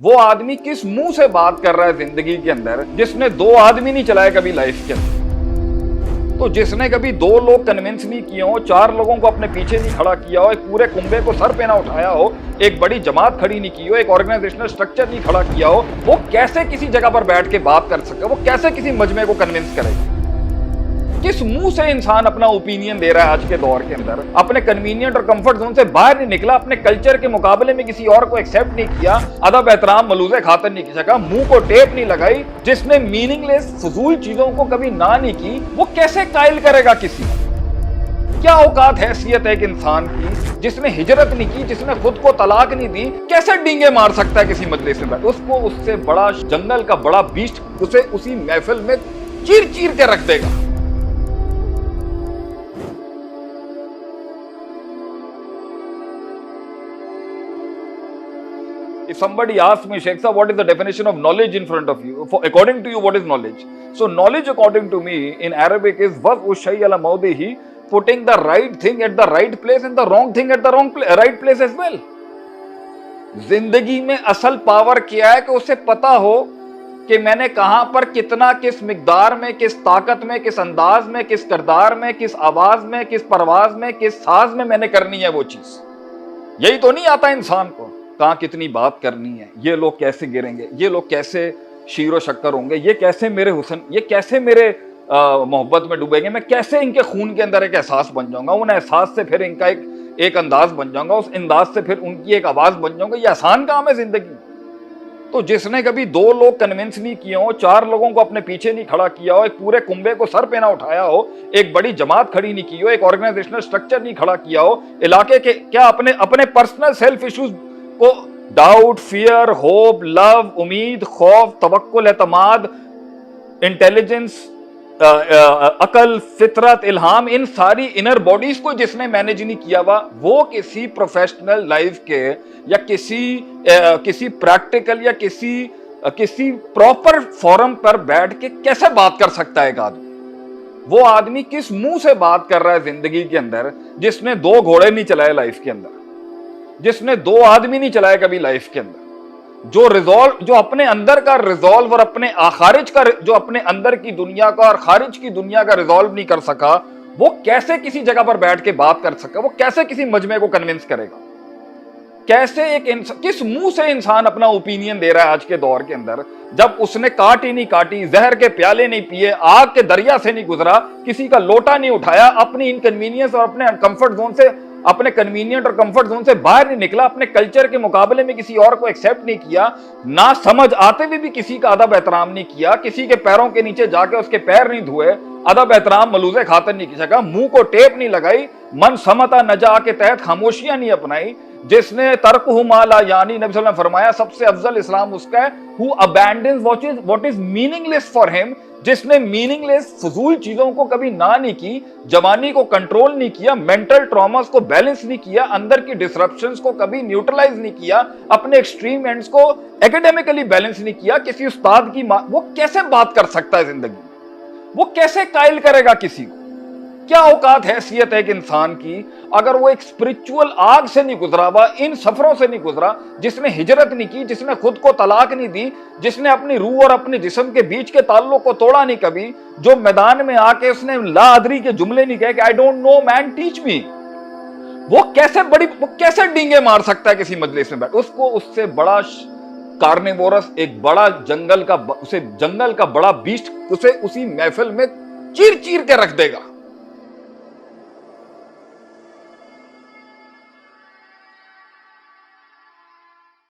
वो आदमी किस मुंह से बात कर रहा है जिंदगी के अंदर जिसने दो आदमी नहीं चलाए कभी लाइफ के अंदर। तो जिसने कभी दो लोग कन्विंस नहीं किए हो, चार लोगों को अपने पीछे नहीं खड़ा किया हो, एक पूरे कुंबे को सर पे ना उठाया हो, एक बड़ी जमात खड़ी नहीं की हो, एक ऑर्गेनाइजेशनल स्ट्रक्चर नहीं खड़ा किया हो, वो कैसे किसी जगह पर बैठ के बात कर सके? वो कैसे किसी मजमे को कन्विंस करेगा? किस मुंह से इंसान अपना ओपिनियन दे रहा है आज के दौर के अंदर? अपने कन्वीनियंट और कंफर्ट जोन से बाहर नहीं निकला, अपने कल्चर के मुकाबले में किसी और को एक्सेप्ट नहीं किया, अदब एहतराम मलूज़े खातर नहीं सका, मुंह को टेप नहीं लगाई, जिसने मीनिंगलेस फजूल चीजों को कभी ना नहीं की, वो कैसे कायल करेगा किसी? क्या औकात हैसियत है एक इंसान की? जिसने हिजरत नहीं की, जिसने खुद को तलाक नहीं दी, कैसे डींगे मार सकता है किसी मजलिस में बैठ? उसको उससे बड़ा जंगल का बड़ा बीस्ट उसे उसी महफिल में चीर चीर के रख देगा। If somebody asks me, Sheikh Sahab, what is the definition of knowledge in front of you? According to you, what is knowledge? So knowledge, according to me, in Arabic is waz'u shay'i ala mawdihi, putting the right thing at the right place and the wrong thing at the right place as well. जिंदगी में असल power क्या है कि उसे पता हो कि मैंने कहां पर कितना, किस मिकदार में, किस ताकत में, किस अंदाज में, किस किरदार में, किस आवाज में, किस परवाज में, किस साज में मैंने करनी है वो चीज। यही तो नहीं आता इंसान को। कहाँ कितनी बात करनी है, ये लोग कैसे गिरेंगे, ये लोग कैसे शीरो शक्कर होंगे, ये कैसे मेरे हुस्न, ये कैसे मेरे मोहब्बत में डूबेंगे, मैं कैसे इनके खून के अंदर एक एहसास बन जाऊंगा, उन एहसास से फिर इनका एक अंदाज बन जाऊंगा, उस अंदाज से फिर उनकी एक आवाज बन जाऊंगा। ये आसान काम है जिंदगी। तो जिसने कभी दो लोग कन्विंस नहीं किए हो, चार लोगों को अपने पीछे नहीं खड़ा किया हो, एक पूरे कुंबे को सर पे ना उठाया हो, एक बड़ी जमात खड़ी नहीं की हो, एक ऑर्गेनाइजेशनल स्ट्रक्चर नहीं खड़ा किया हो, इलाके के क्या अपने अपने पर्सनल सेल्फ इश्यूज को, डाउट, फियर, होप, लव, उम्मीद, खौफ, तवक्कुल, एतमाद, इंटेलिजेंस, अकल, फितरत, इल्हाम, इन सारी इनर बॉडीज को जिसने मैनेज नहीं किया हुआ, वो किसी प्रोफेशनल लाइफ के या किसी प्रैक्टिकल या किसी प्रॉपर फोरम पर बैठ के कैसे बात कर सकता है एक आदमी? वो आदमी किस मुंह से बात कर रहा है जिंदगी के अंदर जिसने दो घोड़े नहीं चलाए लाइफ के अंदर, जिसने दो आदमी नहीं चलाए कभी लाइफ के अंदर, जो अपने अंदर का रिजॉल्व और अपने खारिज का, जो अपने अंदर की दुनिया का और खारिज की दुनिया का रिजॉल्व नहीं कर सका, वो कैसे किसी जगह पर बैठ के बात कर सका? वो कैसे किसी मजमे को कन्विंस करेगा? कैसे किस मुंह से इंसान अपना ओपिनियन दे रहा है आज के दौर के अंदर, जब उसने काट ही नहीं काटी, जहर के प्याले नहीं पिए, आग के दरिया से नहीं गुजरा, किसी का लोटा नहीं उठाया, अपनी इनकन्वीनियंस और अपने कंफर्ट जोन से, अपने कन्वीनियंट और कंफर्ट जोन से बाहर नहीं निकला, अपने कल्चर के मुकाबले में किसी और को एक्सेप्ट नहीं किया, ना समझ आते हुए भी किसी का अदब एहतराम नहीं किया, किसी के पैरों के नीचे जाके उसके पैर नहीं धोए, अदब एहतराम मलूज़े खातर नहीं सका, मुंह को टेप नहीं लगाई, मन समता नजा के तहत खामोशियां नहीं अपनाई, जिसने तर्कहु मा ला यानी, नबी सल्लल्लाहु अलैहि वसल्लम फरमाया सबसे अफजल इस्लाम उसका है who abandons what is meaningless for him, जिसने मीनिंगलेस फजूल चीजों को कभी ना नहीं की, जवानी को कंट्रोल नहीं किया, मेंटल ट्रॉमास को बैलेंस नहीं किया, अंदर की डिसरप्शंस को कभी न्यूट्रलाइज नहीं किया, अपने एक्सट्रीम एंड्स को एकेडमिकली बैलेंस नहीं किया। किसी उस्ताद की वो कैसे बात कर सकता है जिंदगी? वो कैसे कायल करेगा किसी को? क्या औकात हैसियत है एक इंसान की? अगर वो एक स्पिरिचुअल आग से नहीं गुजरा हुआ, इन सफरों से नहीं गुजरा, जिसने हिजरत नहीं की, जिसने खुद को तलाक नहीं दी, जिसने अपनी रूह और अपने जिस्म के बीच के ताल्लुक को तोड़ा नहीं कभी, जो मैदान में आके उसने ला अदरी के जुमले नहीं कहे कि I don't know man teach me, वो कैसे डींगे मार सकता है किसी मजलिस में बैठ? उसको उससे बड़ा कार्निवोरस, एक बड़ा जंगल का बड़ा बीस्ट उसे उसी महफिल में चीर चीर के रख देगा।